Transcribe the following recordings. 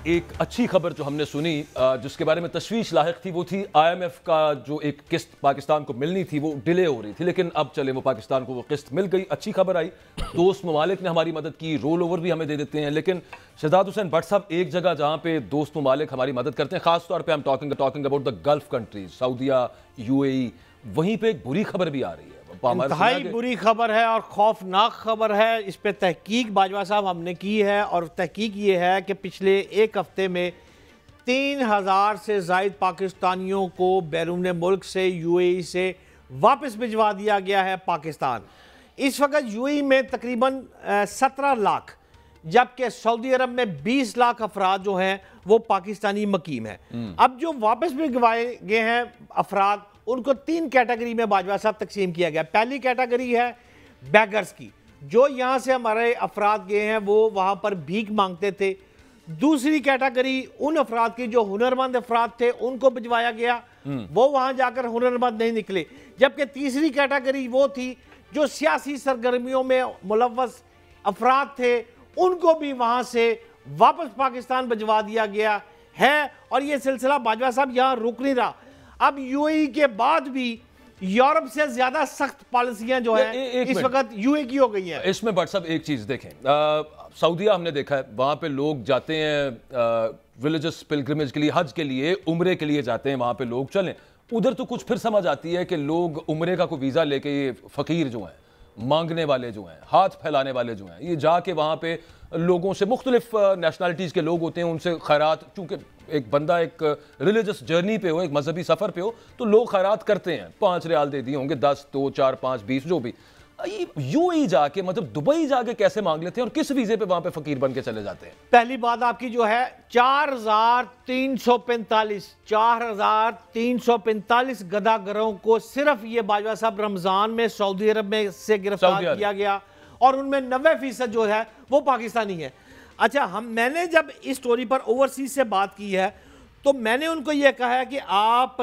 एक अच्छी खबर जो हमने सुनी जिसके बारे में तशवीश लाहिक थी वो थी IMF का जो एक किस्त पाकिस्तान को मिलनी थी वो डिले हो रही थी, लेकिन अब चले वो पाकिस्तान को वो किस्त मिल गई। अच्छी खबर आई, दोस्त ममालिक ने हमारी मदद की, रोल ओवर भी हमें दे देते हैं। लेकिन शहजाद हुसैन भट्ट साहब, एक जगह जहाँ पे दोस्त ममालिक हमारी मदद करते हैं, खासतौर पर हम talking about the Gulf countries, सऊदिया, UAE, वहीं पर एक बुरी खबर भी आ रही है। इंतहाई बुरी खबर है और खौफनाक खबर है। इस पे तहकीक बाजवा साहब हमने की है और तहकीक ये है कि पिछले एक हफ्ते में 3000 से ज़ायद पाकिस्तानियों को बैरून मुल्क से UAE से वापस भिजवा दिया गया है पाकिस्तान। इस वक्त UAE में तकरीबन 17 लाख, जबकि सऊदी अरब में 20 लाख अफराद जो हैं वो पाकिस्तानी मकीम हैं। अब जो वापस भिजवाए गए हैं अफराद, उनको 3 कैटेगरी में बाजवा साहब तकसीम किया गया। पहली कैटेगरी है बैगर्स की, जो यहाँ से हमारे अफराद गए हैं वो वहाँ पर भीख मांगते थे। दूसरी कैटेगरी उन अफराद की जो हुनरमंद अफराद थे, उनको भिजवाया गया, वो वहाँ जाकर हुनरमंद नहीं निकले। जबकि तीसरी कैटेगरी वो थी जो सियासी सरगर्मियों में मुलव्वस अफराद थे, उनको भी वहाँ से वापस पाकिस्तान भिजवा दिया गया है। और ये सिलसिला बाजवा साहब यहाँ रुक नहीं रहा। अब UAE के बाद भी यूरोप से ज्यादा सख्त पॉलिसियां जो है इस वक्त UAE की हो गई हैं। इसमें बट साहब एक चीज देखें, सऊदिया हमने देखा है, वहां पे लोग जाते हैं रिलीजियस पिलग्रिमेज के लिए, हज के लिए, उम्रे के लिए जाते हैं, वहां पे लोग चलें। उधर तो कुछ फिर समझ आती है कि लोग उम्रे का कोई वीजा लेके, ये फकीर जो हैं, मांगने वाले जो हैं, हाथ फैलाने वाले जो हैं, ये जाके वहाँ पे लोगों से, मुख्तलिफ नेशनलिटीज़ के लोग होते हैं, उनसे खैरात, चूँकि एक बंदा एक रिलीजियस जर्नी पे हो, एक मजहबी सफ़र पे हो, तो लोग खैरात करते हैं। 5 रियाल दे दिए होंगे, 10, 2, 4, 5, 20 जो भी। UAE जाके, मतलब दुबई जाके कैसे मांग लेते हैं और किस वीज़े पे वहाँ पे फ़कीर बन के चले जाते हैं? पहली बात आपकी जो है 4345 गदागरों को सिर्फ ये बाजवा साहब रमज़ान में सऊदी अरब में से गिरफ्तार किया गया और उनमें 90% जो है वो पाकिस्तानी है। अच्छा, मैंने जब इस स्टोरी पर ओवरसीज से बात की है तो मैंने उनको ये कहा है कि आप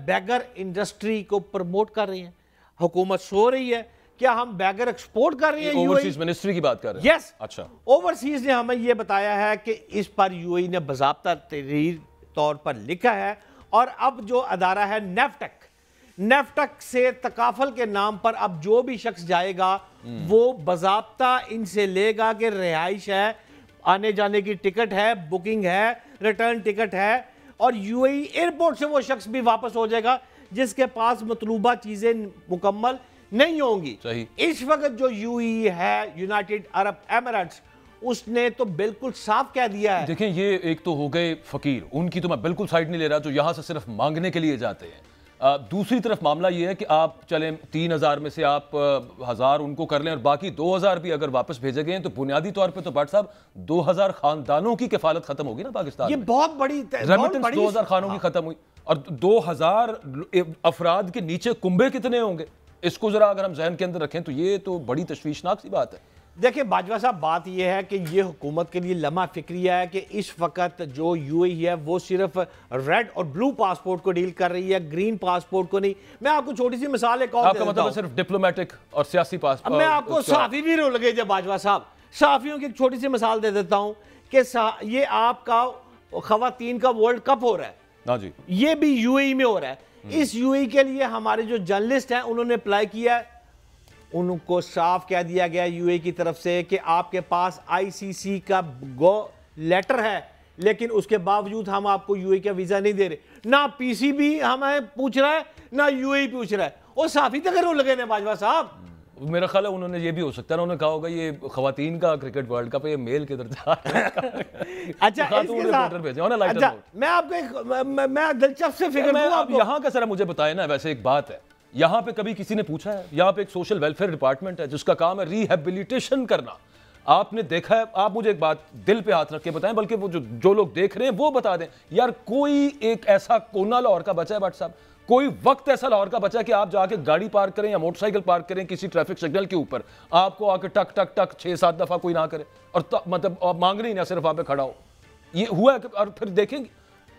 बैगर इंडस्ट्री को प्रमोट कर रही हैं, हुकूमत सो रही है, क्या हम बैगर एक्सपोर्ट कर रहे हैं? ओवरसीज मिनिस्ट्री की बात कर रहे हैं? यस। अच्छा, ओवरसीज ने हमें यह बताया है कि इस पर UAE ने बाज़ाब्ता तहरीर तौर पर लिखा है। और अब जो अदारा है नेफ्टक से तकाफल के नाम पर अब जो भी शख्स जाएगा वो बाज़ाब्ता इनसे लेगा कि रिहाइश है, आने जाने की टिकट है, बुकिंग है, रिटर्न टिकट है, और UAE एयरपोर्ट से वो शख्स भी वापस हो जाएगा जिसके पास मतलूबा चीजें मुकम्मल नहीं होंगी। इस वक्त जो UAE है, यूनाइटेड अरब एमिरेट्स, उसने तो बिल्कुल साफ कह दिया है। देखें, ये एक तो हो गए फकीर, उनकी तो मैं बिल्कुल साइड नहीं ले रहा, जो यहां से सिर्फ मांगने के लिए जाते हैं। दूसरी तरफ मामला ये है कि आप चलें 3000 में से आप 1000 उनको कर लें और बाकी 2000 भी अगर वापस भेजे गए तो बुनियादी तौर पे तो भट्ट साहब 2000 खानदानों की किफालत खत्म होगी ना पाकिस्तान ये में। बहुत बड़ी रेमिटेंस 2000 खानों की खत्म हुई और 2000 अफराद के नीचे कुंबे कितने होंगे, इसको जरा अगर हम जहन के अंदर रखें तो ये तो बड़ी तशवीशनाक सी बात है। देखिए बाजवा साहब, बात यह है कि ये हुकूमत के लिए लम्हा फिक्रिया है कि इस वक्त जो UAE है वो सिर्फ रेड और ब्लू पासपोर्ट को डील कर रही है, ग्रीन पासपोर्ट को नहीं। मैं आपको छोटी सी मिसाल एक और आपका मतलब सिर्फ डिप्लोमेटिक और सियासी पासपोर्ट। मैं आपको सहाफी भी रो लगे जब बाजवा साहब, सहाफियों की एक छोटी सी मिसाल दे देता हूँ कि ये आपका खवातीन का वर्ल्ड कप हो रहा है। हाँ जी, ये भी UAE में हो रहा है। इस UAE के लिए हमारे जो जर्नलिस्ट हैं उन्होंने अप्लाई किया है, उनको साफ कह दिया गया UAE की तरफ से कि आपके पास ICC का गो लेटर है, लेकिन उसके बावजूद हम आपको UAE का वीजा नहीं दे रहे। ना PCB हमें पूछ रहा है, ना UAE पूछ रहा है। और साफी तक रो लगे ने बाजवा साहब। मेरा ख्याल है उन्होंने ये भी हो सकता है, उन्होंने कहा होगा ये खवातीन का क्रिकेट वर्ल्ड कप है, ये मेल किधर जा रहा है। अच्छा, मैं आपको एक मैं दिलचस्प से फिगर दूं आपको। यहाँ का जरा मुझे बताए ना, वैसे एक बात है, यहाँ पे कभी किसी ने पूछा है, यहाँ पे एक सोशल वेलफेयर डिपार्टमेंट है जिसका काम है रिहेबिलिटेशन करना। आपने देखा है, आप मुझे एक बात दिल पे हाथ रख के बताएं, बल्कि वो जो लोग देख रहे हैं वो बता दें यार, कोई एक ऐसा कोना लाहौर का बचा है भट्ट साहब, कोई वक्त ऐसा लाहौर का बचा है कि आप जाके गाड़ी पार्क करें या मोटरसाइकिल पार्क करें किसी ट्रैफिक सिग्नल के ऊपर, आपको आके टक टक टक 6-7 दफा कोई ना करे और मतलब आप मांग रही ना, सिर्फ वहां पे खड़ा हो। ये हुआ है। और फिर देखेंगे,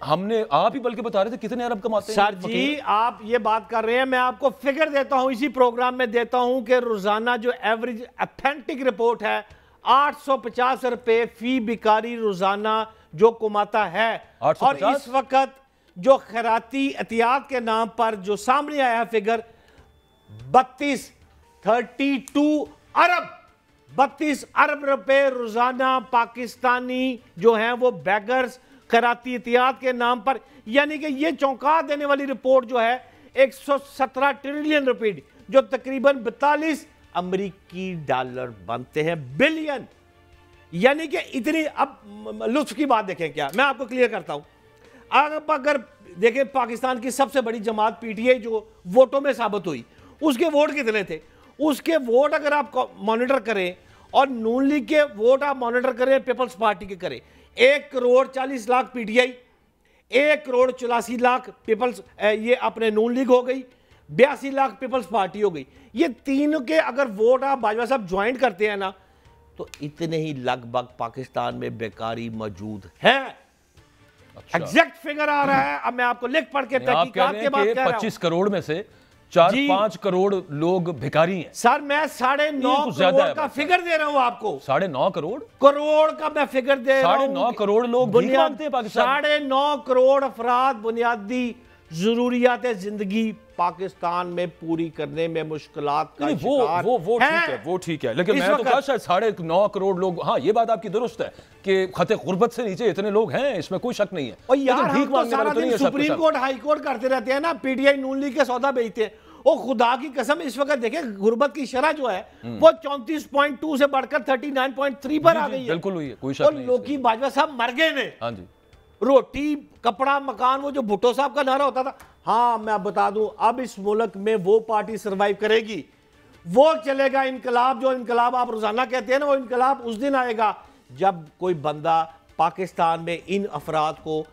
हमने आप ही बल्कि बता रहे थे कितने अरब कमाते हैं सर जी। आप ये बात कर रहे हैं, मैं आपको फिगर देता हूं, इसी प्रोग्राम में देता हूं कि रोजाना जो एवरेज ऑथेंटिक रिपोर्ट है 850 रुपए फी भिखारी रोजाना जो कमाता है। 850? और इस वक्त जो खैराती एहतियात के नाम पर जो सामने आया है फिगर 32 अरब रुपए रोजाना पाकिस्तानी जो हैं वो बैगर्स खैराती एहतियात के नाम पर, यानी कि ये चौंका देने वाली रिपोर्ट जो है 117 ट्रिलियन रुपए जो तकरीबन 42 अमेरिकी डॉलर बनते हैं, बिलियन। यानी कि इतनी, अब लुत्फ की बात देखें, क्या मैं आपको क्लियर करता हूं। अगर देखें पाकिस्तान की सबसे बड़ी जमात पीटीआई जो वोटों में साबित हुई, उसके वोट कितने थे? उसके वोट अगर आप मॉनिटर करें और नून लीग के वोट आप मॉनिटर करें, पीपल्स पार्टी के करें, 1 करोड़ 40 लाख पीटीआई, 1 करोड़ 84 लाख पीपल्स ये अपने नून लीग हो गई, 82 लाख पीपल्स पार्टी हो गई। ये तीनों के अगर वोट आप बाजवा साहब ज्वाइंट करते हैं ना, तो इतने ही लगभग पाकिस्तान में बेकारी मौजूद है। अच्छा। एग्जैक्ट फिगर आ रहा है, अब मैं आपको लिख पढ़ के तहकीकात के बाद कह रहा हूं। 25 करोड़ में से 4-5 करोड़ लोग भिखारी हैं। सर मैं 9.5 करोड़ का फिगर दे रहा हूं आपको। 9.5 करोड़ का मैं फिगर दे रहा हूं। 9.5 करोड़ लोग भीख मांगते हैं पाकिस्तान। 9.5 करोड़ अफराद बुनियादी जरूरियात जिंदगी पाकिस्तान में पूरी करने में मुश्किलात का शिकार वो ठीक है, लेकिन मैं तो कहा शायद 9.5 करोड़ लोग। हाँ, ये बात आपकी दुरुस्त है कि खते गुर्बत से नीचे इतने लोग हैं, इसमें कोई शक नहीं है। और यार हम तो सारा दिन सुप्रीम कोर्ट हाई कोर्ट करते रहते हैं ना, पीटीआई नून लीग के सौदा बेचते हैं। और खुदा की कसम इस वक्त देखें गुर्बत की शरह जो है वो 34.2 से बढ़कर 39.3 पर आ गई है। बिल्कुल हुई है, कोई शक नहीं। और लोग की बाजवा साहब मर गए ने। हाँ जी, रोटी कपड़ा मकान, वो जो भुट्टो साहब का नारा होता था। हाँ मैं बता दूं, अब इस मुल्क में वो पार्टी सरवाइव करेगी, वो चलेगा इनकलाब। जो इनकलाब आप रोजाना कहते हैं ना, वो इनकलाब उस दिन आएगा जब कोई बंदा पाकिस्तान में इन अफराद को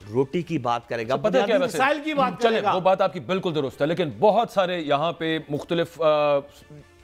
रोटी की बात करेगा, पता क्या मिसाइल की बात करेगा। वो बात आपकी बिल्कुल दुरुस्त है, लेकिन बहुत सारे यहाँ पे मुख्तलिफ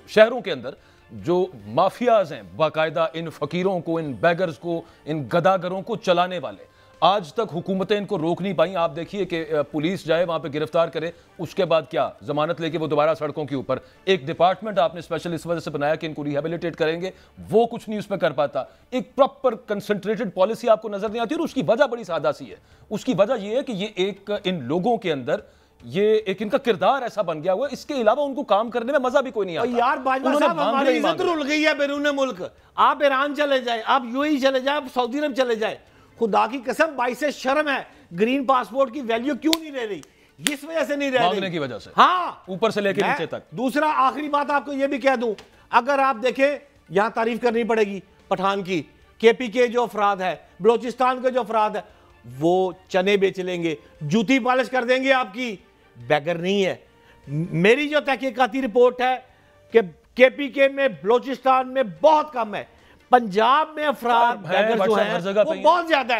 शहरों के अंदर जो माफियाज हैं, बाकायदा इन फकीरों को, इन बैगर्स को, इन गदागरों को चलाने वाले, आज तक हुकूमतें इनको रोक नहीं पाई। आप देखिए कि पुलिस जाए वहां पे गिरफ्तार करे, उसके बाद क्या जमानत लेके वो दोबारा सड़कों के ऊपर। एक डिपार्टमेंट आपने स्पेशल इस वजह से बनाया कि इनको रिहेबिलिटेट करेंगे, वो कुछ नहीं उस पर कर पाता। एक प्रॉपर कंसंट्रेटेड पॉलिसी आपको नजर नहीं आती, और उसकी वजह बड़ी सादा सी है। उसकी वजह यह है कि ये एक इन लोगों के अंदर ये एक इनका किरदार ऐसा बन गया हुआ है, इसके अलावा उनको काम करने में मजा भी कोई नहीं आता। यार बाजवा साहब, हमारी इज्जत रुल गई है बैरून मुल्क। आप ईरान चले जाए, आप यूएई चले जाए, आप सऊदी अरब चले जाए, खुदा की कसम भाई से शर्म है। ग्रीन पासपोर्ट की वैल्यू क्यों नहीं रह रही? इस वजह से नहीं रह रही, मांगने की वजह से। हाँ, ऊपर से लेकर नीचे तक। दूसरा आखिरी बात आपको यह भी कह दूं, अगर आप देखें, यहां तारीफ करनी पड़ेगी पठान की, केपी के जो अफराद है, बलोचिस्तान के जो अफराद है, वो चने बेच लेंगे, जूती पॉलिश कर देंगे आपकी, बैगर नहीं है। मेरी जो तहकीकाती रिपोर्ट है कि केपीके में, बलोचिस्तान में बहुत कम है, पंजाब में अफराद बैगर जो है वो बहुत ज्यादा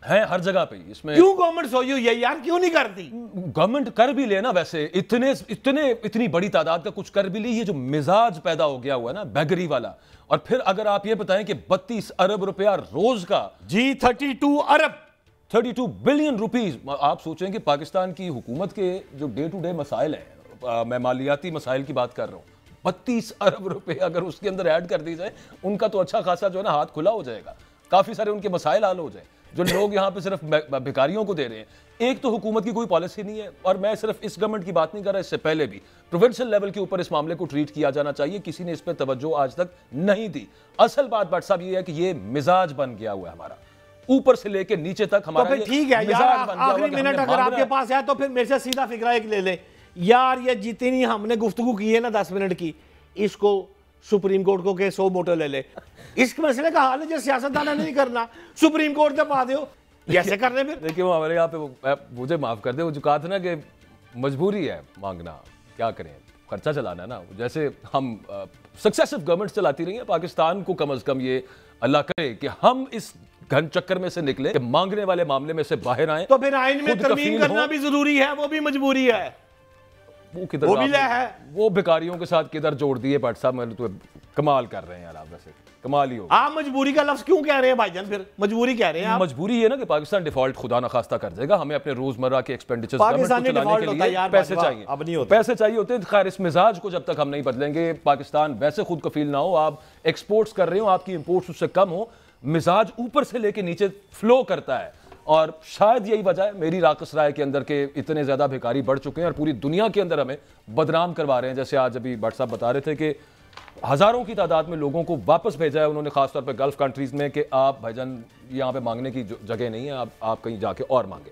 है हर जगह पे। इसमें क्यों गवर्नमेंट सोई हुई है यार, क्यों नहीं करती? गवर्नमेंट कर भी लेना, वैसे इतनी बड़ी तादाद का कुछ कर भी ली। ये जो मिजाज पैदा हो गया हुआ है ना बैगरी वाला, और फिर अगर आप ये बताएं कि 32 अरब रुपया रोज का, जी 32 बिलियन रुपीस। आप सोचें कि पाकिस्तान की हुकूमत के जो डे टू डे मसाइल हैं, मैं मालियाती मसाइल की बात कर रहा हूं, 32 अरब रुपए अगर उसके अंदर ऐड कर दी जाए, उनका तो अच्छा खासा जो है ना हाथ खुला हो जाएगा, काफी सारे उनके मसाइल हल हो जाए। जो लोग यहाँ पे सिर्फ भिखारियों को दे रहे हैं, एक तो हुकूमत की कोई पॉलिसी नहीं है, और मैं सिर्फ इस गवर्नमेंट की बात नहीं कर रहा, इससे पहले भी प्रोविंशियल लेवल के ऊपर इस मामले को ट्रीट किया जाना चाहिए, किसी ने इस पर तवज्जो आज तक नहीं दी। असल बात भट्ट साहब ये है कि ये मिजाज बन गया हुआ है हमारा, ऊपर से लेके नीचे तक हमारा। तो ठीक है यार, आखिरी मिनट अगर आपके पास है तो फिर मेरे से सीधा फिक्रा एक ले ले यार, ये जितनी हमने गुफ्तगू की है ना 10 मिनट की, इसको सुप्रीम कोर्ट को के 100 मोटर ले ले। इस मसले का हाल है जो सियासतदाना नहीं करना, सुप्रीम कोर्ट तक पा दो, ऐसे करने फिर। देखिए वो हमारे यहाँ पे, मुझे माफ कर दे, वो जो कहा था ना कि मजबूरी है मांगना, क्या करें, खर्चा चलाना है ना। जैसे हम सक्सेसिव गवर्नमेंट चलाती रही है पाकिस्तान को, कम अज कम ये अल्लाह करे कि हम इस घन चक्कर में से निकले, कि मांगने वाले मामले में से बाहर आए। तो फिर आइन में तरमीम करना भी जरूरी है, वो भी मजबूरी है, वो किधर, वो भी है। वो भिखारियों के साथ किधर जोड़ दिए भट्ट साहब, मैंने तो कमाल कर रहे हैं यार आप, वैसे कमाल ही होगा। आप मजबूरी का लफ्ज क्यों कह रहे हैं भाईजान? फिर मजबूरी कह रहे हैं आप? मजबूरी है ना कि पाकिस्तान डिफॉल्ट खुदा न खास्ता कर देगा, हमें अपने रोजमर्रा के एक्सपेंडिचर्स पाकिस्तान में चलाने डिफॉल्ट के होता है लिए यार, पैसे बाजवा, चाहिए, अब नहीं होता। पैसे चाहिए होते हैं। खैर इस मिजाज को जब तक हम नहीं बदलेंगे, पाकिस्तान वैसे खुद कफील ना हो, आप एक्सपोर्ट्स कर रहे हो, आपकी इंपोर्ट्स उससे कम हो, मिजाज ऊपर से लेके नीचे फ्लो करता है। और शायद यही वजह है मेरी राकस राय के अंदर के इतने ज्यादा भिखारी बढ़ चुके हैं और पूरी दुनिया के अंदर हमें बदनाम करवा रहे हैं। जैसे आज अभी भट्ट साहब बता रहे थे कि हजारों की तादाद में लोगों को वापस भेजा है उन्होंने, खासतौर पर गल्फ कंट्रीज में, कि आप भाईजान यहाँ पे मांगने की जगह नहीं है, आप कहीं जाके और मांगे।